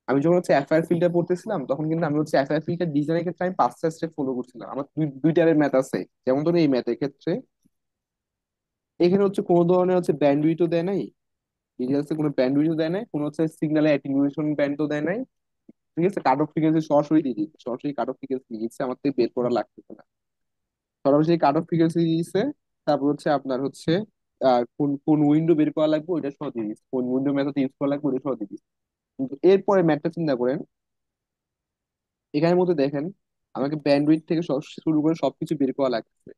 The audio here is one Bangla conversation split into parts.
আমি যখন হচ্ছে এফআইআর ফিল্ডে পড়তেছিলাম তখন কিন্তু আমি হচ্ছে এফআইআর ফিল্ডের ডিজাইনের ক্ষেত্রে আমি 5টা স্টেপ ফলো করছিলাম। আমার দুই টাইপের ম্যাথ আছে। যেমন ধরুন এই ম্যাথের ক্ষেত্রে এখানে হচ্ছে কোনো ধরনের হচ্ছে ব্যান্ডউইথও দেয় নাই, ডিটেলসে কোনো ব্যান্ডউইথও দেয় নাই, কোনো হচ্ছে সিগন্যালে অ্যাটেনুয়েশন ব্যান্ডও দেয় নাই। ঠিক আছে, কাট অফ ফ্রিকোয়েন্সি সরাসরি দিয়ে দিচ্ছে, সরাসরি কাট অফ ফ্রিকোয়েন্সি দিয়ে দিচ্ছে, আমার থেকে বের করা লাগতেছে না। সরাসরি কাট অফ ফ্রিকোয়েন্সি দিচ্ছে। তারপর হচ্ছে আপনার হচ্ছে কোন কোন উইন্ডো বের করা লাগবে ওইটা সহ দিয়ে দিচ্ছে, কোন উইন্ডো মেথড ইউজ করা লাগবে ওইটা সহ দিয়ে দিচ্ছে। কিন্তু এরপরে ম্যাথটা চিন্তা করেন, এখানের মধ্যে দেখেন আমাকে ব্যান্ডউইথ থেকে শুরু করে সবকিছু বের করা লাগছে।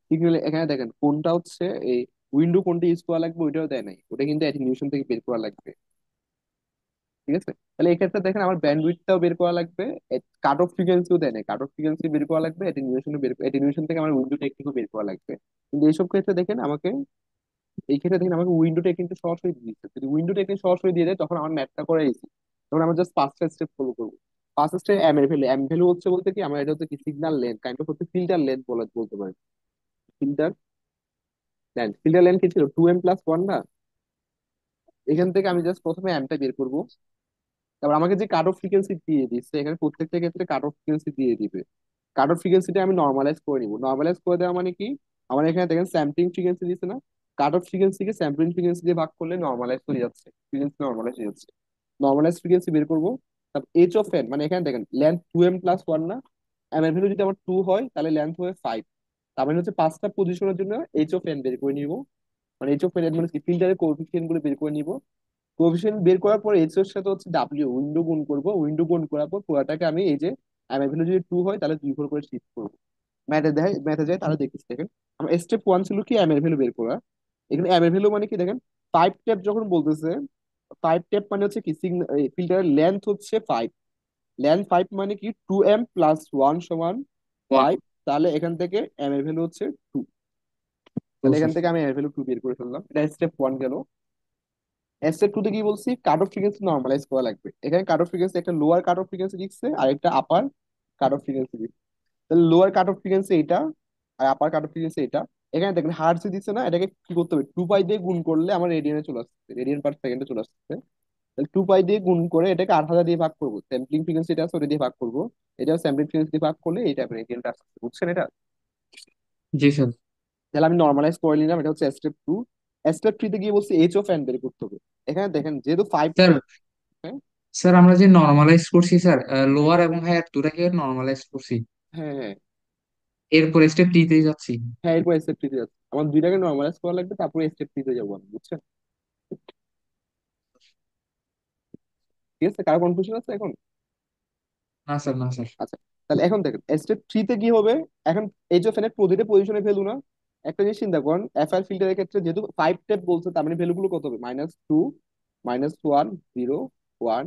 সিগন্যাল এখানে দেখেন কোনটা হচ্ছে এই উইন্ডো কোনটা ইউজ করা লাগবে ওইটাও দেয় নাই, ওটা কিন্তু অ্যাটেনুয়েশন থেকে বের করা লাগবে। ঠিক আছে, তাহলে এক্ষেত্রে দেখেন আমার ব্যান্ডউইথটাও বের করা লাগবে, কাট অফ ফ্রিকোয়েন্সিও দেয় নাই, কাট অফ ফ্রিকোয়েন্সি বের করা লাগবে, অ্যাটেনুয়েশন থেকে আমার উইন্ডো টেকনিকও বের করা লাগবে। কিন্তু এইসব ক্ষেত্রে দেখেন আমাকে, এই ক্ষেত্রে দেখেন আমাকে উইন্ডো টেকনিকটা সরাসরি দিয়ে দিচ্ছে। যদি উইন্ডো টেকনিক সরাসরি দিয়ে দেয় তখন আমার ম্যাথটা করে ইজি। তখন আমরা জাস্ট 5টা স্টেপ ফলো করবো। 5 স্টেপ এম এর ভ্যালু, এম ভ্যালু হচ্ছে বলতে কি আমার এটা হচ্ছে কি সিগন্যাল লেন্থ, কাইন্ড অফ হচ্ছে ফিল্টার লেন্থ বলতে পারেন। ফিল্টার লেন্থ, ফিল্টার লেন্থ কি ছিল 2m+1 না। এখান থেকে আমি জাস্ট প্রথমে এমটা বের করবো। তারপর আমাকে যে কাট অফ ফ্রিকোয়েন্সি দিয়ে দিচ্ছে, এখানে প্রত্যেকটা ক্ষেত্রে কাট অফ ফ্রিকোয়েন্সি দিয়ে দিবে। কাট অফ ফ্রিকোয়েন্সিটা আমি নর্মালাইজ করে নিব। নর্মালাইজ করে দেওয়া মানে কি, আমার এখানে দেখেন স্যাম্পলিং ফ্রিকোয়েন্সি দিচ্ছে না, কাট অফ ফ্রিকোয়েন্সিকে স্যাম্পলিং ফ্রিকোয়েন্সি দিয়ে ভাগ করলে নর্মালাইজ হয়ে যাচ্ছে, ফ্রিকোয়েন্সি নর্মালাইজ হয়ে যাচ্ছে। নর্মালাইজ ফ্রিকোয়েন্সি বের করবো। তারপর এইচ অফ এন, মানে এখানে দেখেন লেন্থ 2m+1 না, এম এর ভ্যালু যদি আমার 2 হয় তাহলে লেন্থ হবে 5। তার মানে হচ্ছে 5টা পজিশনের জন্য এইচ অফ এন বের করে নিব। মানে এইচ অফ এন মানে কি ফিল্টারের কোএফিসিয়েন্ট গুলো বের করে নিব। কোএফিসিয়েন্ট বের করার পর এইচ এর সাথে হচ্ছে ডাব্লিউ উইন্ডো গুণ করবো, উইন্ডো গুণ করার পর পুরাটাকে আমি এই যে এম এর ভ্যালু যদি 2 হয় তাহলে 2 করে শিফট করবো। ম্যাথে যায় তাহলে দেখেছি দেখেন আমার স্টেপ 1 ছিল কি এম এর ভ্যালু বের করা। এখানে এম এর ভ্যালু মানে কি দেখেন 5 টেপ যখন বলতেছে, 5 টেপ মানে হচ্ছে কি ফিল্টারের লেন্থ হচ্ছে 5, লেন্থ 5 মানে কি 2m+1 সমান ওয়ান 5। তাহলে এখান থেকে এম এর ভ্যালু হচ্ছে 2। টু তাহলে এখান স্যার। থেকে আমি এম এর ভ্যালু 2 বের করে ফেললাম, এটা স্টেপ 1 গেল। স্টেপ 2 তে কি বলছি, কাট অফ ফ্রিকোয়েন্সি নর্মালাইজ করা লাগবে। এখানে কাট অফ ফ্রিকোয়েন্সি একটা লোয়ার কাট অফ ফ্রিকোয়েন্সি দিচ্ছে আর একটা আপার কাট অফ ফ্রিকোয়েন্সি দিচ্ছে। তাহলে লোয়ার কাট অফ ফ্রিকোয়েন্সি এটা আর আপার কাট অফ ফ্রিকোয়েন্সি এটা। এখানে দেখেন হার্টসে দিচ্ছে না, এটাকে কি করতে হবে 2 পাই দিয়ে গুণ করলে আমার রেডিয়ানে চলে আসছে, রেডিয়ান পার সেকেন্ডে চলে আসছে। তাহলে 2 পাই দিয়ে গুণ করে এটাকে 8,000 দিয়ে ভাগ করবো, স্যাম্পলিং ফ্রিকোয়েন্সি এটা আছে ওটা দিয়ে ভাগ করবো। এটা স্যাম্পলিং ফ্রিকোয়েন্সি দিয়ে ভাগ করলে এইটা রেডিয়ানটা আসছে, বুঝছেন এটা। জি স্যার। তাহলে আমি নর্মালাইজ করে নিলাম, এটা হচ্ছে স্টেপ 2। স্টেপ 3 তে গিয়ে বলছি এইচ অফ এন বের করতে হবে। এখানে দেখেন যেহেতু 5 স্যার, টেপ। হ্যাঁ স্যার আমরা যে নর্মালাইজ করছি স্যার, লোয়ার এবং হায়ার দুটাকে নর্মালাইজ করছি, হ্যাঁ হ্যাঁ এরপর স্টেপ টি তে যাচ্ছি। হ্যাঁ, এরপর স্টেপ 3 তে যাচ্ছে, আমার দুইটাকে নর্মালাইজ করা লাগবে তারপরে স্টেপ 3 তে যাবো আমি, বুঝছেন। ঠিক আছে, কারো কনফিউশন আছে এখন? না স্যার, না স্যার। আচ্ছা, তাহলে এখন দেখেন স্টেপ 3 তে কি হবে। এখন এইচ অফ এন এর প্রতিটা পজিশনে ভ্যালু না, একটা জিনিস চিন্তা করেন এফআইআর ফিল্টারের ক্ষেত্রে যেহেতু 5 টেপ বলছে তার মানে ভ্যালু গুলো কত হবে, -2, -1, 0, 1,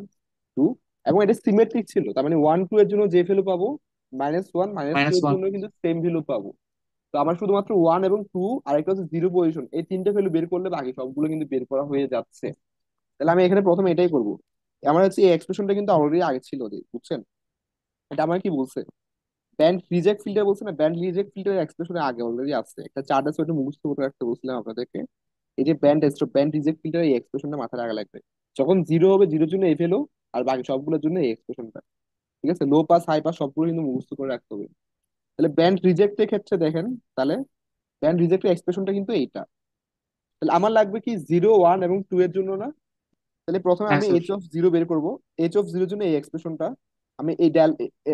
2। এবং এটা সিমেট্রিক ছিল, তার মানে 1 2 এর জন্য যে ভ্যালু পাবো, -1 -2 এর -1। জন্য কিন্তু সেম ভ্যালু পাবো। তো আমার শুধুমাত্র 1 এবং 2 আর একটা হচ্ছে 0 পজিশন, এই তিনটে ভ্যালু বের করলে বাকি সবগুলো কিন্তু বের করা হয়ে যাচ্ছে। তাহলে আমি এখানে প্রথমে এটাই করবো। আমার হচ্ছে এই এক্সপ্রেশনটা কিন্তু অলরেডি আগে ছিল বুঝছেন। এটা আমার কি বলছে, ব্যান্ড রিজেক্ট ফিল্টার বলছে না, ব্যান্ড রিজেক্ট ফিল্টার এক্সপ্রেশনে আগে অলরেডি আছে একটা চার্ট আছে, ওটা মুখস্থ করে রাখতে বলছিলাম আপনাদেরকে। এই যে ব্যান্ড রিজেক্ট ফিল্টার এই এক্সপ্রেশনটা মাথায় রাখা লাগবে। যখন 0 হবে 0-এর জন্য এফ এলো, আর বাকি সবগুলোর জন্য এই এক্সপ্রেশনটা। ঠিক আছে, লো পাস হাই পাস সবগুলো কিন্তু মুখস্থ করে রাখতে হবে। তাহলে ব্যান্ড রিজেক্টের ক্ষেত্রে দেখেন, তাহলে ব্যান্ড রিজেক্টের এক্সপ্রেশনটা কিন্তু এইটা। তাহলে আমার লাগবে কি 0 1 এবং 2 এর জন্য না। তাহলে প্রথমে হ্যাঁ আমি স্যার। এইচ অফ 0 বের করব। এইচ অফ 0 জন্য এই এক্সপ্রেশনটা আমি এই ডেল,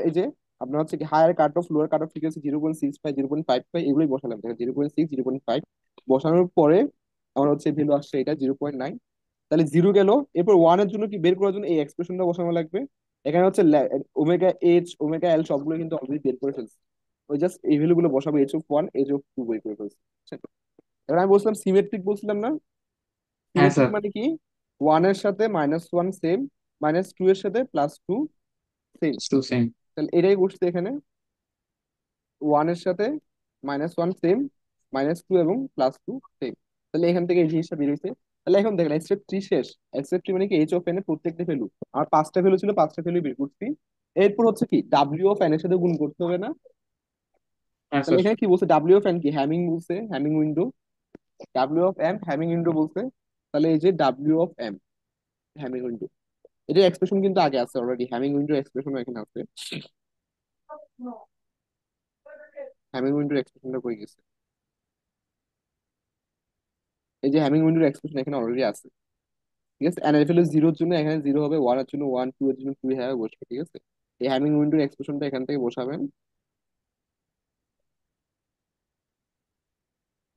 এই যে আপনার হচ্ছে কি higher cut off lower cut off frequency 0.65 0.55 এগুলোই বসালাম, দেখেন 0.6 0.5 বসানোর পরে আমার হচ্ছে ভ্যালু আসছে এটা 0.9। তাহলে 0 গেল। এরপর 1 এর জন্য কি বের করার জন্য এই এক্সপ্রেশনটা বসানো লাগবে। এখানে হচ্ছে ওমেগা এইচ ওমেগা এল সবগুলো কিন্তু অলরেডি বের করে ফেলছি। ওই জাস্ট এই ভ্যালু গুলো বসাবো, এইচ অফ 1 এইচ অফ 2 বের করে ফেলছি, বুঝছেন? এবার আমি বলছিলাম সিমেট্রিক বলছিলাম না, হ্যাঁ সিমেট্রিক স্যার। মানে কি 1 এর সাথে -1 সেম, -2 এর সাথে +2 সেম। To same. তাহলে এটাই বসছে এখানে, 1 এর সাথে -1 সেম, -2 এবং +2 সেম। তাহলে এখান থেকে এই জিনিসটা বেরিয়েছে। তাহলে এখন দেখেন স্টেপ 3 শেষ। স্টেপ 3 মানে কি এইচ অফ এন এর প্রত্যেকটা ভ্যালু, আমার 5টা ভ্যালু ছিল 5টা ভ্যালু বের করছি। এরপর হচ্ছে কি ডাব্লিউ অফ এন এর সাথে গুণ করতে হবে না। হ্যাঁ তাহলে স্যার। এখানে কি বলছে, ডাব্লিউ অফ এন কি হ্যামিং বলছে, hamming window. W of M hamming window বলছে। তাহলে এই যে W of M hamming window, এটা এক্সপ্রেশন কিন্তু আগে আছে অলরেডি, হ্যামিং উইন্ডোর এক্সপ্রেশন এখানে আছে। হ্যামিং উইন্ডোর এক্সপ্রেশনটা কই গেছে? এই যে হ্যামিং উইন্ডোর এক্সপ্রেশন এখানে অলরেডি আছে। ঠিক আছে, এন এর ভ্যালু জিরোর জন্য এখানে জিরো হবে, ওয়ান এর জন্য ওয়ান, টু এর জন্য টু হ্যাঁ বসবে। ঠিক আছে, এই হ্যামিং উইন্ডোর এক্সপ্রেশনটা এখান থেকে বসাবেন।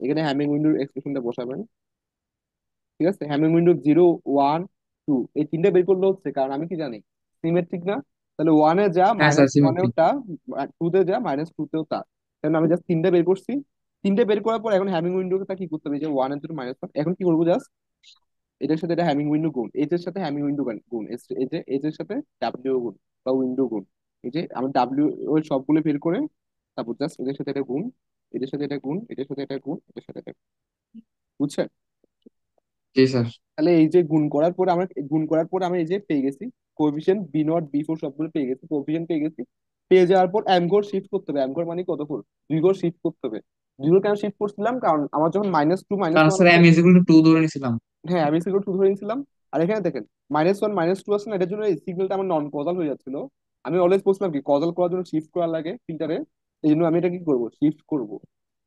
এখানে হ্যামিং উইন্ডোর এক্সপ্রেশনটা বসাবেন। ঠিক আছে, hamming window zero, one, two, এই তিনটা বের করলে হচ্ছে, কারণ আমি কি জানি সিমেট্রিক না, তাহলে ওয়ানে যা হ্যাঁ স্যার মাইনাস ওয়ানেও সিমেট্রিক। তা, টু তে যা মাইনাস টু তেও তা। কারণ আমি জাস্ট তিনটা বের করছি। তিনটে বের করার পর এখন হ্যামিং উইন্ডোটা কি করতে হবে, এই যে ওয়ান এর জন্য মাইনাস ওয়ান, এখন কি করবো জাস্ট এটার সাথে এটা হ্যামিং উইন্ডো গুণ, এইচ এর সাথে হ্যামিং উইন্ডো গুণ, এই যে এইচ এর সাথে ডাব্লিউ গুণ বা উইন্ডো গুণ। এই যে আমি ডাব্লিউ ওই সবগুলো বের করে তারপর জাস্ট এদের সাথে এটা গুণ, এদের সাথে এটা গুণ, এটার সাথে এটা গুণ, এটার সাথে এটা গুণ। বুঝছেন? জি স্যার। তাহলে এই যে গুণ করার পর আমরা এই যে পেয়ে গেছি coefficient B not B four সবগুলো পেয়ে গেছি, কোএফিসিয়েন্ট পেয়ে গেছি। পেয়ে যাওয়ার পর এম ঘর শিফট করতে হবে, এম ঘর মানে কত ঘর, দুই ঘর শিফট করতে হবে। দুই ঘর কেন শিফট করছিলাম, কারণ আমার যখন মাইনাস টু মাইনাস কারণ ওয়ান স্যার আছে। M is equal to two ধরে নিছিলাম। হ্যাঁ, আমি সিগন্যাল টু ধরে নিয়েছিলাম। আর এখানে দেখেন মাইনাস ওয়ান মাইনাস টু আছে না, এটার জন্য এই সিগন্যালটা আমার নন কজাল হয়ে যাচ্ছিল। আমি অলওয়েজ বলছিলাম কি কজাল করার জন্য শিফট করা লাগে ফিল্টারে, এই জন্য আমি এটা কি করবো, শিফট করব।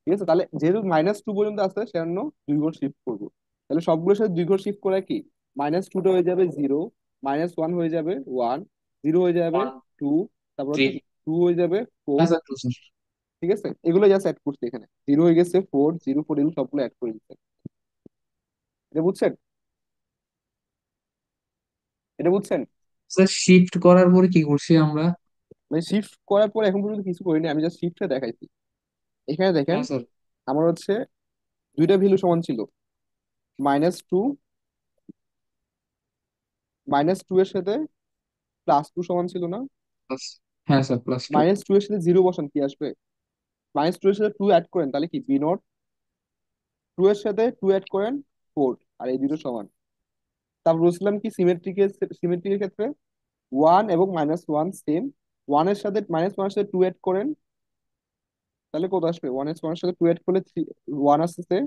ঠিক আছে, তাহলে যেহেতু মাইনাস টু পর্যন্ত আছে সেজন্য দুই ঘর শিফট করবো। তাহলে সবগুলোর সাথে দুই ঘর শিফট করে কি, মাইনাস টুটা হয়ে যাবে জিরো, মাইনাস ওয়ান হয়ে যাবে ওয়ান, জিরো হয়ে যাবে ওয়ান টু, তারপর থ্রি। হচ্ছে টু হয়ে যাবে ফোর। হ্যাঁ স্যার টু স্যার। ঠিক আছে, এগুলো জাস্ট অ্যাড করছি এখানে, জিরো হয়ে গেছে ফোর, জিরো ফোর, এগুলো সবগুলো অ্যাড করে দিচ্ছে। এটা বুঝছেন? এটা বুঝছেন? স্যার শিফট করার পরে কি করছি আমরা? মানে শিফট করার পর এখন পর্যন্ত কিছু করিনি, আমি জাস্ট শিফটটা দেখাইছি। এখানে দেখেন হ্যাঁ স্যার। আমার হচ্ছে দুইটা ভ্যালু সমান ছিল, মাইনাস টু, মাইনাস টু এর সাথে প্লাস টু সমান ছিল না? প্লাস। হ্যাঁ sir plus two. Minus two এর সাথে জিরো বসান, কি আসবে? মাইনাস টু এর সাথে টু অ্যাড করেন, তাহলে কি বি নট, টু এর সাথে টু অ্যাড করেন ফোর, আর এই দুটো সমান। তারপর বুঝলাম কি সিমেট্রিকের, সিমেট্রিকের ক্ষেত্রে ওয়ান এবং মাইনাস ওয়ান সেম, ওয়ানের সাথে মাইনাস ওয়ানের সাথে টু অ্যাড করেন, তাহলে কত আসবে, ওয়ানের সাথে টু অ্যাড করলে থ্রি, ওয়ান আসতেছে,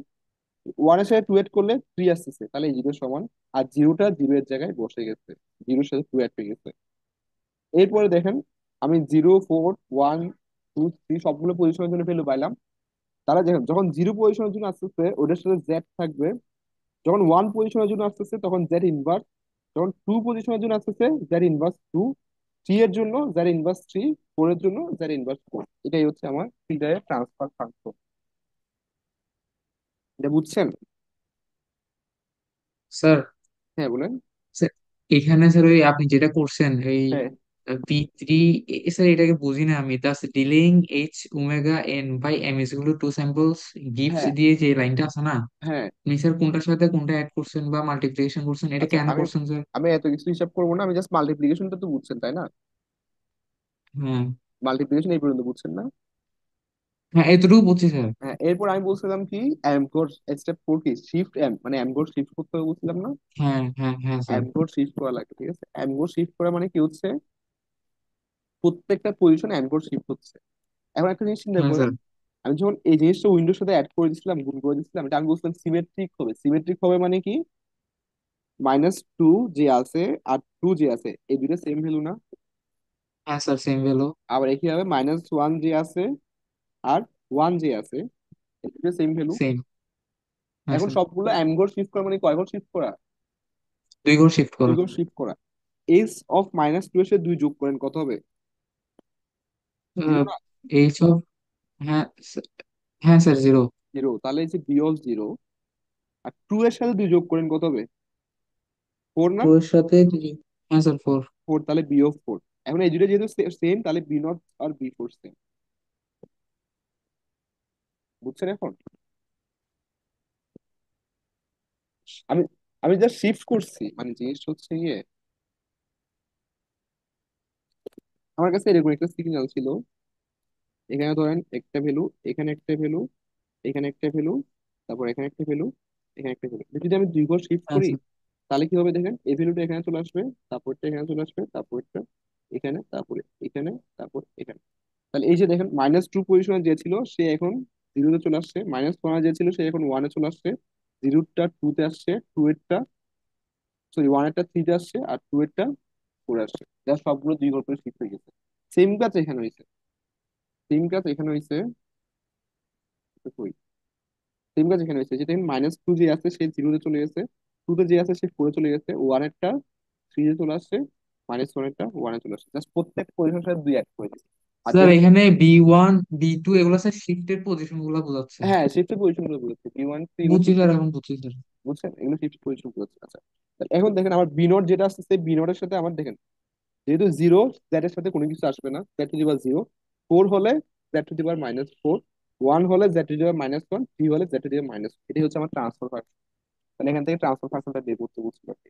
ওয়ানের সাথে টু এড করলে থ্রি আসতেছে, তাহলে এই জিরো সমান। আর জিরোটা জিরো এর জায়গায় বসে গেছে, জিরোর সাথে টু অ্যাড হয়ে গেছে। এরপরে দেখেন আমি zero, four, one, two, three সবগুলো পজিশনের জন্য ভ্যালু পাইলাম। তাহলে দেখেন যখন জিরো পজিশনের জন্য আসতেছে ওটার সাথে জেড থাকবে, যখন ওয়ান পজিশনের জন্য আসতেছে তখন জেড ইনভার্স, যখন টু পজিশনের জন্য আসতেছে জেড ইনভার্স টু, থ্রি এর জন্য জেড ইনভার্স থ্রি, ফোর এর জন্য জেড ইনভার্স ফোর। এটাই হচ্ছে আমার ফিল্টারের ট্রান্সফার ফাংশন। এটা বুঝছেন? স্যার হ্যাঁ বলেন। স্যার এখানে স্যার ওই আপনি যেটা করছেন এই হ্যাঁ, পি থ্রি, স্যার এটাকে বুঝি না আমি, thus dealing H omega N by M is equal to samples gives হ্যাঁ, দিয়ে যে লাইনটা আছে না, হ্যাঁ। আপনি স্যার কোনটার সাথে কোনটা অ্যাড করছেন বা মাল্টিপ্লিকেশন করছেন, এটা আচ্ছা, কেন আমি করছেন স্যার? আমি এত কিছু হিসাব করবো না, আমি জাস্ট মাল্টিপ্লিকেশনটা তো বুঝছেন তাই না? হ্যাঁ। মাল্টিপ্লিকেশন এই পর্যন্ত বুঝছেন না? হ্যাঁ এতটুকু বুঝছি স্যার। হ্যাঁ, এরপর আমি বলছিলাম কি এম কোড স্টেপ ফোর কি শিফট এম, মানে এম কোড শিফট করতে হবে বলছিলাম না? হ্যাঁ হ্যাঁ হ্যাঁ স্যার। এম কোড শিফট করা লাগে। ঠিক আছে, এম কোড শিফট করা মানে কি হচ্ছে, প্রত্যেকটা পজিশনে এম কোড শিফট হচ্ছে। এখন একটা জিনিস চিন্তা হ্যাঁ করেন, স্যার। আমি যখন এই জিনিসটা উইন্ডোর সাথে অ্যাড করে দিচ্ছিলাম, গুণ করে দিচ্ছিলাম, এটা আমি বলছিলাম সিমেট্রিক হবে, সিমেট্রিক হবে মানে কি, মাইনাস টু যে আছে আর টু যে আছে এই দুটো সেম ভ্যালু না? হ্যাঁ স্যার সেম ভ্যালু। আবার একই হবে মাইনাস ওয়ান যে আছে আর ওয়ান যে আছে এই দুটো সেম ভ্যালু। সেম। হ্যাঁ এখন স্যার। সবগুলো এম ঘর শিফট করা মানে কয় ঘর শিফট করা, দুই ঘর শিফট দুই করা। ঘর শিফট করা। এস অফ মাইনাস টু এর সাথে দুই যোগ করেন কত হবে, জিরো না? এইচ অফ, হ্যাঁ হ্যাঁ স্যার জিরো। জিরো, তাহলে এই যে বি অফ জিরো, আর টু এর সাথে দুই যোগ করেন কত হবে, ফোর না? টু এর সাথে হ্যাঁ স্যার ফোর। ফোর, তাহলে বি অফ ফোর। এখন এই দুটো যেহেতু সেম তাহলে বি নট আর বি ফোর সেম। বুঝছেন এখন? আমি আমি জাস্ট শিফট করছি, মানে জিনিসটা হচ্ছে গিয়ে আমার কাছে এরকম একটা সিগন্যাল ছিল, এখানে ধরেন একটা ভ্যালু, এখানে একটা ভ্যালু, এখানে একটা ভ্যালু, তারপর এখানে একটা ভ্যালু, এখানে একটা ভ্যালু, যদি আমি দুই ঘর শিফট হ্যাঁ করি স্যার। তাহলে কি হবে দেখেন, এই ভ্যালুটা এখানে চলে আসবে, তারপরটা এখানে চলে আসবে, তারপরটা এখানে, তারপরে এখানে, তারপর এখানে। তাহলে এই যে দেখেন মাইনাস টু পজিশনে যে ছিল সে এখন জিরোতে চলে আসছে, মাইনাস ওয়ানে যে ছিল সে এখন ওয়ানে চলে আসছে, জিরোটা টু তে আসছে, টু এরটা সরি ওয়ান এরটা থ্রিতে আসছে আর টু এরটা ফোর আসছে, জাস্ট সবগুলো দুই ঘর করে শিফট হয়ে গেছে। সেম কাজ এখানে হয়েছে, সেম কাজ এখানে হয়েছে, সেম কাজ এখানে হয়েছে, যেটা মাইনাস টু যে আছে সে জিরোতে চলে গেছে, টু তে যে আছে সে ফোরে চলে গেছে, ওয়ান এরটা থ্রিতে চলে আসছে, মাইনাস ওয়ান এরটা ওয়ানে চলে আসছে, জাস্ট প্রত্যেক পজিশনের সাথে দুই অ্যাড করে দিচ্ছে। আর স্যার যেহেতু এখানে বি1 বি2 এগুলো স্যার শিফটের পজিশন গুলো বোঝাচ্ছে। হ্যাঁ শিফটের পজিশন গুলো বলেছে, বি ওয়ান থ্রি এগুলো বুঝছি শিফট, স্যার, এখন বুঝছি স্যার। বুঝছেন এগুলো শিফট পজিশন বলেছে। আচ্ছা তাহলে এখন দেখেন আমার বি নোট যেটা আসছে সেই বি নোটের সাথে আমার দেখেন, যেহেতু জিরো, জেড এর সাথে কোনো কিছু আসবে না, Z to the power zero, four হলে Z to the power minus four, one হলে Z to the power minus one, three হলে Z to the power minus, এটাই হচ্ছে আমার ট্রান্সফার ফাংশন। তাহলে এখান থেকে ট্রান্সফার ফাংশনটা বের করতে বুঝতে পারছি,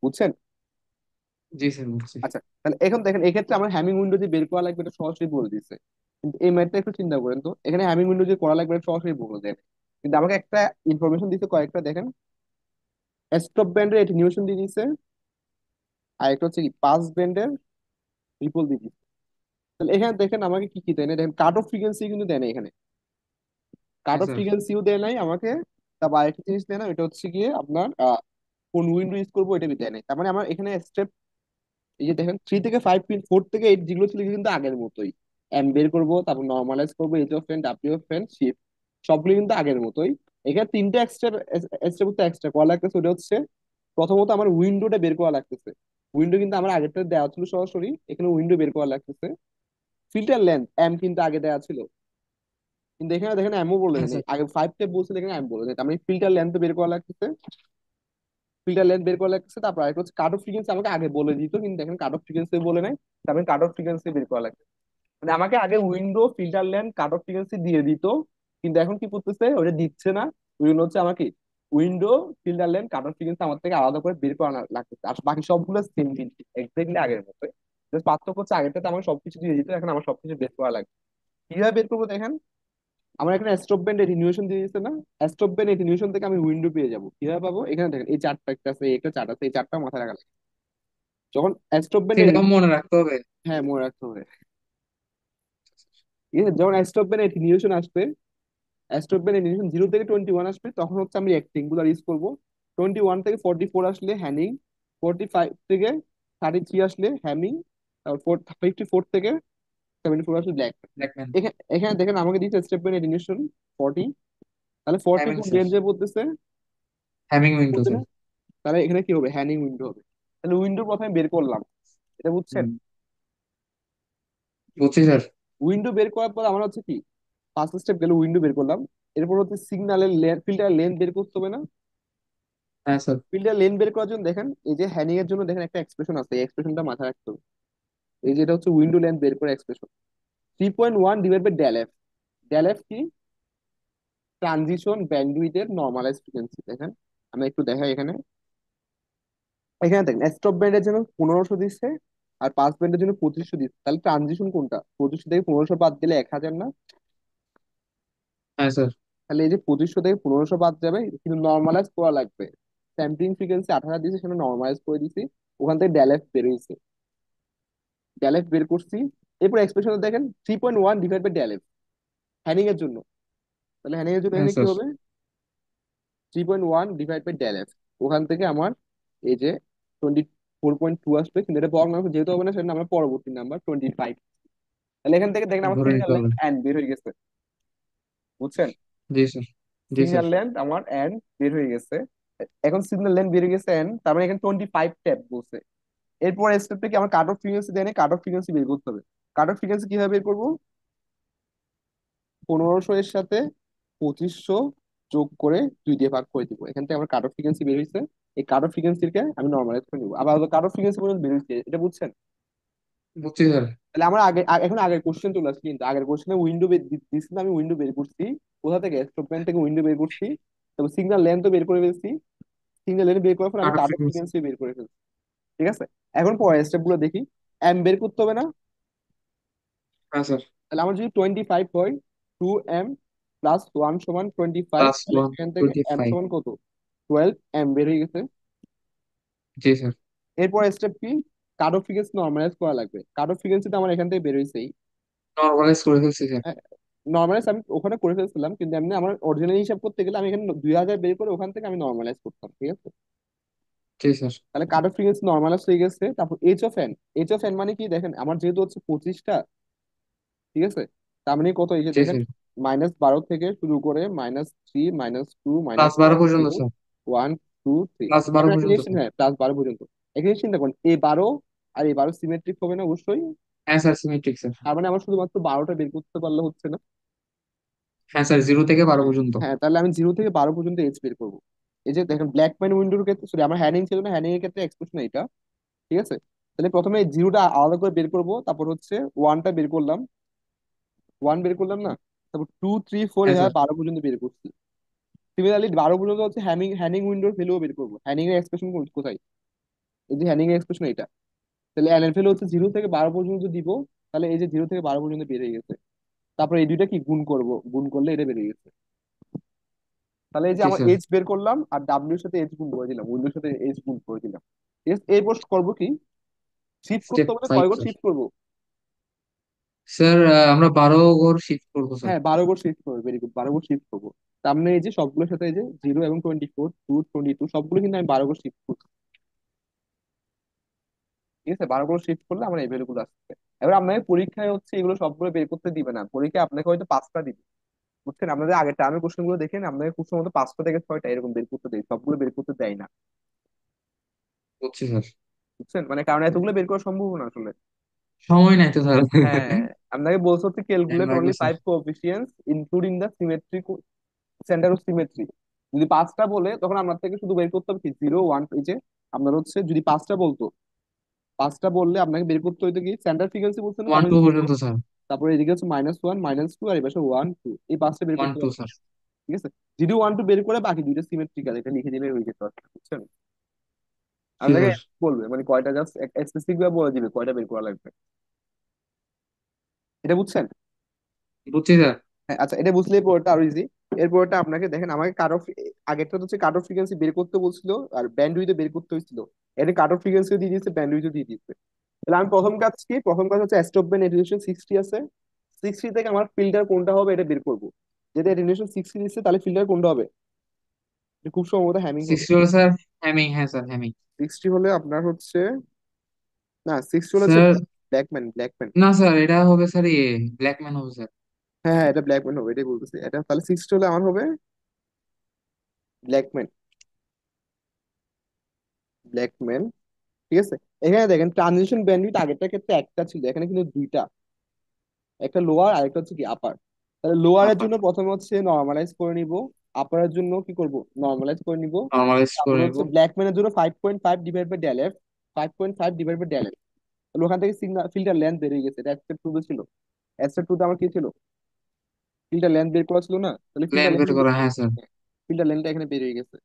বুঝছেন? জি স্যার, বুঝছি। আচ্ছা তাহলে এখন দেখেন এক্ষেত্রে আমার হ্যামিং উইন্ডো যে বের করা লাগবে এটা সরাসরি বলে দিচ্ছে, কিন্তু এই ম্যাথটা একটু চিন্তা করেন তো, এখানে হ্যামিং উইন্ডো যে করা লাগবে এটা সরাসরি বলে দেন, কিন্তু আমাকে একটা ইনফরমেশন দিচ্ছে কয়েকটা, দেখেন স্টপ ব্যান্ডের এটেনিউয়েশন দিয়ে দিচ্ছে, আর একটা হচ্ছে কি পাস ব্যান্ডের রিপল দিয়ে দিচ্ছে। তাহলে এখানে দেখেন আমাকে কি কি দেয় না, দেখেন কাট অফ ফ্রিকোয়েন্সি কিন্তু দেয় না এখানে, কাট হ্যাঁ অফ স্যার। ফ্রিকোয়েন্সিও দেয় নাই আমাকে, তারপর আরেকটা জিনিস দেয় না, এটা হচ্ছে গিয়ে আপনার কোন উইন্ডো ইউজ করবো এটা দেয় নাই, তার মানে আমার এখানে স্টেপ, এই যে দেখেন থ্রি থেকে ফাইভ পিন, ফোর থেকে এইট যেগুলো ছিল এগুলো কিন্তু আগের মতোই, এম বের করবো, তারপর নর্মালাইজ করবো, H of N, W of N, shift, সবগুলো কিন্তু আগের মতোই। এখানে তিনটা এক্সট্রা এক্সট্রা করতে এক্সট্রা করা লাগতেছে, ওটা হচ্ছে প্রথমত আমার উইন্ডোটা বের করা লাগতেছে, উইন্ডো কিন্তু আমার আগেরটা দেওয়া ছিল সরাসরি, এখানে উইন্ডো বের করা লাগতেছে। ফিল্টার লেন্থ এম কিন্তু আগে দেওয়া ছিল, কিন্তু এখানে দেখেন এমও বলে হ্যাঁ দেয়, স্যার। আগে ফাইভ স্টেপ বলছিল এখানে এম বলে দেয়, তার মানে ফিল্টার লেন্থ বের করা লাগতেছে, ফিল্টার লেন্থ বের করা লাগতেছে, তারপর আরেকটা হচ্ছে কাট অফ ফ্রিকোয়েন্সি আমাকে আগে বলে দিত, কিন্তু দেখেন কাট অফ ফ্রিকোয়েন্সি বলে নাই, তারপরে কাট অফ ফ্রিকোয়েন্সি বের করা লাগছে, মানে আমাকে আগে উইন্ডো ফিল্টার ল্যান্ড কাট অফ ফ্রিকোয়েন্সি দিয়ে দিত, কিন্তু এখন কি করতেছে ওটা দিচ্ছে না, ওই জন্য হচ্ছে আমাকে উইন্ডো ফিল্টার ল্যান্ড কাট অফ ফ্রিকোয়েন্সি আমার থেকে আলাদা করে বের করা লাগতেছে, আর বাকি সবগুলো সেম কিন্তু এক্স্যাক্টলি আগের মতো, জাস্ট পার্থক্য হচ্ছে আগেরটাতে আমাকে সবকিছু দিয়ে দিত, এখন আমার সবকিছু বের করা লাগবে। কিভাবে বের করবো দেখেন, আমার এখানে স্টপ ব্যান্ড রিনিউয়েশন দিয়ে দিচ্ছে না, স্টপ ব্যান্ড রিনিউয়েশন থেকে আমি উইন্ডো পেয়ে যাবো, কিভাবে পাবো, এখানে দেখেন এই চারটা একটা আছে, একটা চার্ট আছে, এই চারটা মাথায় রাখা লাগবে। যখন স্টপ ব্যান্ড, সেটাও মনে রাখতে হবে। হ্যাঁ মনে রাখতে হবে, ঠিক আছে? যখন স্টপ ব্যান্ড রিনিউয়েশন আসবে, অ্যাস্ট্রোপেন এডিশন জিরো থেকে টোয়েন্টি ওয়ান আসবে, তখন হচ্ছে আমি রেক্টেঙ্গুলার ইউজ করবো, টোয়েন্টি ওয়ান থেকে ফোর্টি ফোর আসলে হ্যানিং, ফোর্টি ফাইভ থেকে থার্টি থ্রি আসলে হ্যামিং, তারপর ফিফটি ফোর থেকে সেভেন্টি ফোর আসলে ব্ল্যাক। দেখবেন। এখানে এখানে দেখেন আমাকে দিচ্ছে স্টেপেন এডিশন ফর্টি, তাহলে ফর্টি হ্যামিং কোন স্যার। রেঞ্জে পড়তেছে, হ্যামিং উইন্ডো বুঝছে স্যার। না? তাহলে এখানে কি হবে, হ্যানিং উইন্ডো হবে, তাহলে উইন্ডো প্রথমে বের করলাম, এটা বুঝছেন? হুম, বুঝছি স্যার। উইন্ডো বের করার পর আমার হচ্ছে কি, ফার্স্ট স্টেপ গেল উইন্ডো বের করলাম, এরপর হচ্ছে সিগন্যালের ফিল্টার লেন্থ বের করতে হবে না, হ্যাঁ স্যার। ফিল্ডের লেন বের করার জন্য দেখেন এই যে হ্যানিং এর জন্য দেখেন একটা এক্সপ্রেশন আছে, এই এক্সপ্রেশনটা মাথায় রাখতে হবে, এই যেটা হচ্ছে উইন্ডো লেন বের করে expression, 3.1 divide by del F, del F কি, ট্রানজিশন ব্যান্ডউইথ এর নর্মালাইজ ফ্রিকোয়েন্সি, দেখেন আমি একটু দেখাই এখানে, এখানে দেখেন স্টপ ব্যান্ডের জন্য 1500 দিচ্ছে, আর পাস ব্যান্ডের জন্য 2500 দিচ্ছে, তাহলে ট্রানজিশন কোনটা, 2500 থেকে 1500 বাদ দিলে 1000 না, হ্যাঁ স্যার। তাহলে এই যে 2500 থেকে 1500 বাদ যাবে, কিন্তু নর্মালাইজ করা লাগবে, স্যাম্পলিং ফ্রিকোয়েন্সি 8000 দিচ্ছে, সেটা নর্মালাইজ করে দিছি, ওখান থেকে ডেল এফ বেরোইছে, ডেল এফ বের করছি, এরপর এক্সপ্রেশন দেখেন 3.1 ডিভাইড বাই ডেল এফ হ্যানিং এর জন্য, তাহলে হ্যানিং এর জন্য হ্যাঁ এখানে কি স্যার। হবে, 3.1 ডিভাইড বাই ডেল এফ, ওখান থেকে আমার এই যে 24.2 আসবে, কিন্তু এটা বড় নাম্বার যেহেতু হবে না সেটা আমরা পরবর্তী নাম্বার 25, তাহলে এখান থেকে দেখেন আমার ধরে সিগন্যাল নিতে লেন্থ হবে। এন বের হয়ে গেছে, বুঝছেন? জি স্যার। জি স্যার। সিগন্যাল লেন্থ আমার এন বের হয়ে গেছে, এখন সিগন্যাল লেন্থ বের হয়ে গেছে এন, তার মানে এখানে 25 ট্যাপ বলছে, এরপর স্টেপটা কি আমার কাট অফ ফ্রিকোয়েন্সি দেয়, কাট অফ ফ্রিকোয়েন্সি বের করতে হবে, কাট অফ ফ্রিকোয়েন্সি কিভাবে বের করবো, 1500 এর সাথে 2500 যোগ করে 2 দিয়ে ভাগ করে দিব, এখান থেকে আমার কাট অফ ফ্রিকোয়েন্সি বের হয়েছে, এই কাট অফ ফ্রিকোয়েন্সিকে আমি নর্মালাইজ করে নিবো, আবার কাট অফ ফ্রিকোয়েন্সি পর্যন্ত বের হয়েছে, এটা বুঝছেন? বুঝছি স্যার। তাহলে আমরা এখন আগের কোশ্চেন চলে আসছি, কিন্তু আগের কোশ্চেনে উইন্ডো দিচ্ছি না, আমি উইন্ডো বের করছি, কোথা থেকে, স্টপম্যান থেকে উইন্ডো বের করছি, তারপর সিগন্যাল লেন্থও বের করে ফেলছি, সিগন্যাল লেন্থ বের করার পর আমি কাট অফ কাট অফ ফ্রিকোয়েন্সি। ফ্রিকোয়েন্সি বের করে ফেলছি, ঠিক আছে? এখন পরের স্টেপ গুলো দেখি, এম বের করতে হবে না, হ্যাঁ স্যার। তাহলে আমার যদি 25 হয়, 2 এম প্লাস ওয়ান সমান 25, প্লাস তাহলে ওয়ান এখান থেকে টোয়েন্টি এম ফাইভ সমান কত, 12 এম বের হয়ে গেছে। জি স্যার। এরপর স্টেপ কি, কাট অফ ফ্রিকোয়েন্সি নর্মালাইজ করা লাগবে, কাট অফ ফ্রিকোয়েন্সিটা আমার এখান থেকে বের হয়েছেই, নর্মালাইজ করে ফেলছি স্যার। নর্মালাইজ আমি ওখানে করে ফেলছিলাম, কিন্তু এমনি আমার অরিজিনাল হিসাব করতে গেলে আমি এখানে 2000 বের করে ওখান থেকে আমি নর্মালাইজ করতাম, ঠিক আছে? জি স্যার। তাহলে কাট অফ ফ্রিকোয়েন্সি নর্মালাইজ হয়ে গেছে। তারপর H of N, H of N মানে কি দেখেন, আমার যেহেতু হচ্ছে 25টা, ঠিক আছে, তার মানে কত, এই যে জি দেখেন স্যার। -12 থেকে শুরু করে -3, -2, +12 -1, পর্যন্ত 0, স্যার। 1, 2, 3, +12 এখন একটা পর্যন্ত জিনিস, স্যার। হ্যাঁ +12 পর্যন্ত। এখানে চিন্তা করেন A12 আর A12 সিমেট্রিক হবে না অবশ্যই। হ্যাঁ স্যার, সিমেট্রিক স্যার। তার মানে আমার শুধুমাত্র 12টা বের করতে পারলে হচ্ছে না। হ্যাঁ স্যার, 0 থেকে 12 পর্যন্ত। হ্যাঁ, তাহলে আমি 0 থেকে 12 পর্যন্ত এজ বের করবো। এই যে দেখেন ব্ল্যাক ম্যান উইন্ডোর ক্ষেত্রে, সরি আমার হ্যানিং ছিল না, হ্যানিং এর ক্ষেত্রে এক্সপ্রেশন এটা, ঠিক আছে। তাহলে প্রথমে জিরোটা আলাদা করে বের করব, তারপর হচ্ছে ওয়ানটা বের করলাম, ওয়ান বের করলাম না, তারপর 2, 3, 4 হ্যাঁ এভাবে স্যার। 12 পর্যন্ত বের করছি। সিমিলারলি 12 পর্যন্ত হচ্ছে হ্যানিং হ্যানিং উইন্ডোর ভ্যালুও বের করবো। হ্যানিং এর এক্সপ্রেশন কোথায়, এই যে হ্যানিং এর এক্সপ্রেশন এটা। তাহলে এন এর ভ্যালু হচ্ছে 0 থেকে 12 পর্যন্ত দিব। তাহলে এই যে 0 থেকে 12 পর্যন্ত বের হয়ে গেছে। তারপর এই দুইটা কি গুণ করব, গুণ করলে এটা বেরিয়ে গেছে। তাহলে এই যে জি আমার স্যার। এইচ বের করলাম আর ডাব্লিউ এর সাথে এইচ গুণ করে দিলাম, উইন্ডোর সাথে এইচ গুণ করে দিলাম, ঠিক আছে। এরপর করবো কি, শিফট করতে স্টেপ হবে না, 5 কয় ঘর স্যার। শিফট করবো? স্যার, আমরা 12 ঘর শিফট করবো স্যার। হ্যাঁ 12 ঘর শিফট করবো, ভেরি গুড, 12 ঘর শিফট করবো। তার মানে এই যে সবগুলোর সাথে এই যে 0 এবং 24, 2, 22 সবগুলো কিন্তু আমি 12 ঘর শিফট করছি, ঠিক আছে। 12 ঘর শিফট করলে আমার এই ভ্যালু গুলো আসছে। এবার আপনাকে পরীক্ষায় হচ্ছে এগুলো সবগুলো বের করতে দিবে না, পরীক্ষায় আপনাকে হয়তো 5টা দিবে, বুঝছেন। আপনাদের আগের টার্মের কোশ্চেন গুলো দেখেন, আপনাকে খুব সম্ভবত 5টা থেকে 6টা এরকম বের করতে দেয়, সবগুলো বের করতে দেয় না, বুঝছি স্যার। বুঝছেন। মানে কারণ এতগুলো বের করা সম্ভব না আসলে। সময় নাই তো স্যার। হ্যাঁ, আপনাকে বলছে হচ্ছে টাইম ক্যালকুলেট লাগবে only sir. 5 coefficients including the symmetric centre of symmetry. যদি 5টা বলে তখন আপনার থেকে শুধু বের করতে হবে কি 0, 1, এই যে আপনার হচ্ছে যদি 5টা বলতো, 5টা বললে আপনাকে বের করতে হইতো কি সেন্টার ফ্রিকোয়েন্সি বলছে না, ওয়ান তার টু মানে 0। পর্যন্ত স্যার। তারপরে এদিকে হচ্ছে -1, -2 আর এই পাশে 1, 2, এই 5টা বের ওয়ান করতে টু পারবে, স্যার। ঠিক আছে। যদি 1, 2 বের করে বাকি দুইটা সিমেট্রিক্যাল, এটা লিখে দিলে হয়ে যেত আর কি, বুঝছেন। জি আপনাকে স্যার। বলবে মানে কয়টা, জাস্ট স্পেসিফিক ভাবে বলে দিবে কয়টা বের করা লাগবে, এটা বুঝছেন। বুঝছি স্যার। হ্যাঁ আচ্ছা, এটা বুঝলেই পরেরটা আরো ইজি। এরপরটা আপনাকে দেখেন, আমাকে কাট অফ, আগেরটা হচ্ছে কাট অফ ফ্রিকোয়েন্সি বের করতে বলছিল আর ব্যান্ড উইথ বের করতে হয়েছিল। এটা কাট অফ ফ্রিকোয়েন্সিও দিয়ে দিয়েছে, ব্যান্ড উইথও দিয়ে দিয়েছে। তাহলে আমি প্রথম কাজ কি, প্রথম কাজ হচ্ছে স্টপ ব্যান্ড এটেনশন 60 আছে, 60 থেকে আমার ফিল্টার কোনটা হবে এটা বের করবো। যদি এটেনশন 60 দিচ্ছে তাহলে ফিল্টার কোনটা হবে, এটা খুব সম্ভবত হ্যামিং হবে। 60 হলো স্যার হ্যামিং। হ্যাঁ স্যার, হ্যামিং। 60 হলে আপনার হচ্ছে, না 60 হলে হচ্ছে স্যার, ব্ল্যাকম্যান, ব্ল্যাকম্যান। না স্যার, এটা হবে স্যার ব্ল্যাকম্যান হবে স্যার। হ্যাঁ হ্যাঁ, এটা ব্ল্যাকম্যান হবে, এটাই বলতেছি। এটা তাহলে 60 হলে আমার হবে ব্ল্যাকম্যান, ব্ল্যাকম্যান, ঠিক আছে। এখানে দেখেন ট্রানজিশন ব্যান্ডউইথ আগেরটার ক্ষেত্রে একটা ছিল, এখানে কিন্তু দুইটা, একটা লোয়ার আর একটা হচ্ছে কি আপার। তাহলে লোয়ারের আপার। জন্য প্রথমে হচ্ছে নর্মালাইজ করে নিব, আপারের জন্য কি করব, নর্মালাইজ করে নিব। নর্মালাইজ তারপর করে নিব। হচ্ছে ব্ল্যাকম্যানের জন্য 5.5 divide by del F, 5.5 divide by del F. তাহলে ওখান থেকে সিগনাল ফিল্টার লেন্থ বেরিয়ে গেছে, এটা স্টেপ 2 ছিল। স্টেপ 2 আমার কি ছিল, ফিল্টার লেন্থ বের করা ছিল না, তাহলে ফিল্টার প্ল্যান বের লেন্থ, করা, হ্যাঁ স্যার। ফিল্টার লেন্থটা এখানে বেরিয়ে গেছে।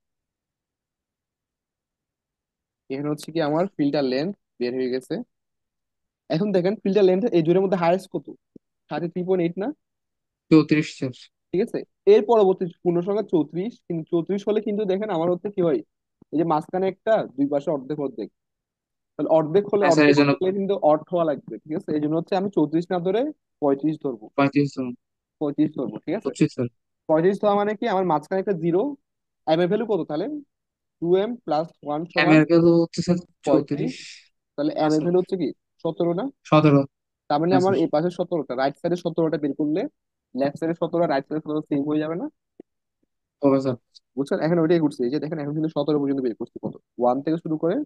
এখানে হচ্ছে কি আমার ফিল্টার লেন্থ বের হয়ে গেছে। এখন দেখেন ফিল্টার লেন্থ এই দুটোর মধ্যে হাইয়েস্ট কত, 33.8 না, 34 স্যার। ঠিক আছে। এর পরবর্তী পূর্ণ সংখ্যা 34, কিন্তু 34 হলে কিন্তু দেখেন আমার হচ্ছে কি হয়, এই যে মাঝখানে একটা, দুই পাশে অর্ধেক অর্ধেক, তাহলে অর্ধেক হলে, হ্যাঁ স্যার, অর্ধেক এর জন্য অর্ধেক হলে কিন্তু অর্ধ হওয়া লাগবে, ঠিক আছে। এই জন্য হচ্ছে আমি 34 না ধরে 35 ধরবো, 35 জন। 35 ধরবো, ঠিক আছে। বুঝছি স্যার। 35 ধরা মানে কি আমার মাঝখানে একটা জিরো, এম এর ভ্যালু কত তাহলে, 2m+1 এম সমান এর ভ্যালু হচ্ছে স্যার 35। 34। তাহলে না এম এর স্যার, ভ্যালু হচ্ছে কি 17 না, 17। তার মানে হ্যাঁ আমার স্যার। এই পাশে 17টা, রাইট সাইডে 17টা বের করলে লেফট সাইডে 17, রাইট সাইডে 17 সেম হয়ে যাবে না, হবে স্যার। বুঝছেন। এখন ওইটাই করছি, এই যে দেখেন এখন কিন্তু 17 পর্যন্ত বের করছি, কত, 1 থেকে শুরু করে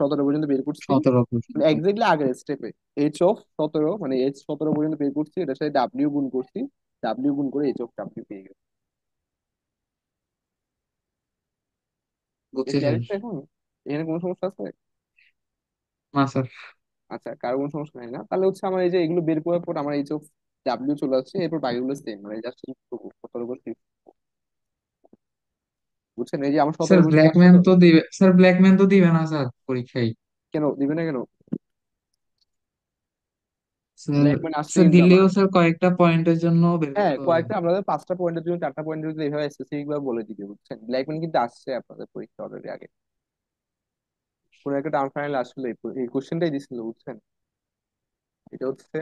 17 পর্যন্ত বের করছি। 17 মানে পর্যন্ত। এক্স্যাক্টলি আগের স্টেপে H of 17, মানে H17 পর্যন্ত বের করছি, এটার সাথে ডাব্লিউ গুণ করছি, ডাব্লিউ গুণ করে H of W পেয়ে গেছি। বুঝছি ক্লিয়ার স্যার। হচ্ছে এখন, এখানে কোনো সমস্যা আছে? না স্যার। আচ্ছা, কারো কোনো সমস্যা নাই না, তাহলে হচ্ছে আমার এই যে এগুলো বের করার পর আমার H of W চলে আসছে, এরপর বাকিগুলো সেম, মানে জাস্ট 17 করে shift, বুঝছেন। এই যে আমার স্যার 17 পর্যন্ত আসছে ব্ল্যাকম্যান তো। তো দিবে স্যার, ব্ল্যাকম্যান তো দিবে না স্যার পরীক্ষায়। কেন দিবে না কেন, স্যার, ব্ল্যাক ম্যান আসছে স্যার কিন্তু আবার। দিলেও স্যার কয়েকটা পয়েন্টের জন্য বের হ্যাঁ করতে হবে। কয়েকটা, আমাদের 5টা পয়েন্টের জন্য 4টা পয়েন্টের জন্য এইভাবে স্পেসিফিক ভাবে বলে দিবে, বুঝছেন। ব্ল্যাক ম্যান কিন্তু আসছে আপনাদের পরীক্ষা অলরেডি আগে, কোনো একটা টার্ম ফাইনাল আসলে এই কোশ্চেনটাই দিছিল, বুঝছেন। এটা হচ্ছে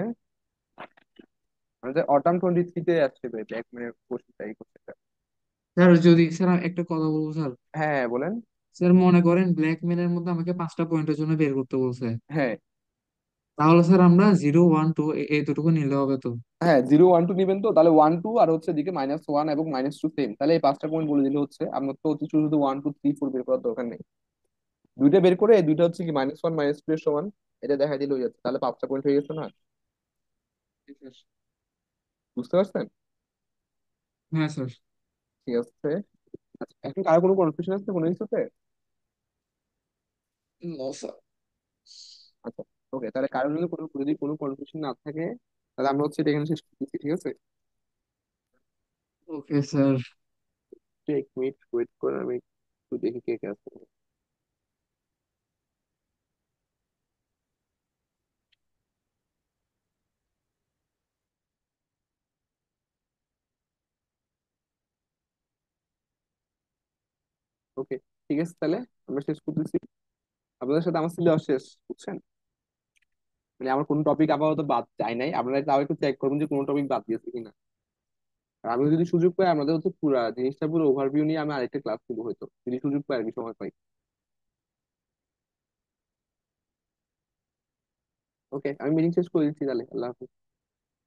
আমাদের অটাম 23-তে আসছে ভাই, ব্ল্যাক ম্যানের কোশ্চেনটা, এই কোশ্চেনটা। স্যার, যদি স্যার আমি একটা কথা বলবো স্যার। হ্যাঁ হ্যাঁ, বলেন। স্যার মনে করেন ব্ল্যাকমেলের মধ্যে আমাকে 5টা পয়েন্টের জন্য বের করতে বলছে। হ্যাঁ। তাহলে স্যার আমরা 0 1 2 এই দুটোকে নিলে হবে তো? হ্যাঁ, 0 1 2 নিবেন তো, তাহলে 1 2 আর হচ্ছে দিকে -1 এবং -2 সেম, তাহলে এই 5টা পয়েন্ট বলে দিলে হচ্ছে আপনার তো হচ্ছে শুধু শুধু 1 2 3 4 বের করার দরকার নেই। দুইটা বের করে এই দুইটা হচ্ছে কি -1 -2 এর সমান, এটা দেখা দিলে হয়ে যাচ্ছে, তাহলে 5টা পয়েন্ট হয়ে গেছে না? বুঝতে পারছেন? হ্যাঁ স্যার। ঠিক আছে। আচ্ছা, এখন কারো কোনো কনফিউশন আছে কোনো কিছুতে? No sir. আচ্ছা, ওকে, তাহলে কারো যদি কোনো কনফিউশন না থাকে, তাহলে আমরা হচ্ছে এটা এখানে শেষ করতেছি, ঠিক আছে? Okay sir. এক মিনিট ওয়েট করে আমি একটু দেখি কে কে আছে। ওকে, ঠিক আছে, তাহলে আমরা শেষ করতেছি। আপনাদের সাথে আমার সিলেবাস শেষ, বুঝছেন? মানে আমার কোনো টপিক আপাতত বাদ যায় নাই, আপনারা তাও একটু চেক করবেন যে কোনো টপিক বাদ দিয়েছে কিনা। আর আমি যদি সুযোগ পাই আমাদের হচ্ছে পুরো জিনিসটা পুরো ওভারভিউ নিয়ে আমি আরেকটা ক্লাস নিবো হয়তো, যদি সুযোগ পাই আর কি, সময় পাই। ওকে, আমি মিটিং শেষ করে দিচ্ছি তাহলে, আল্লাহ হাফিজ।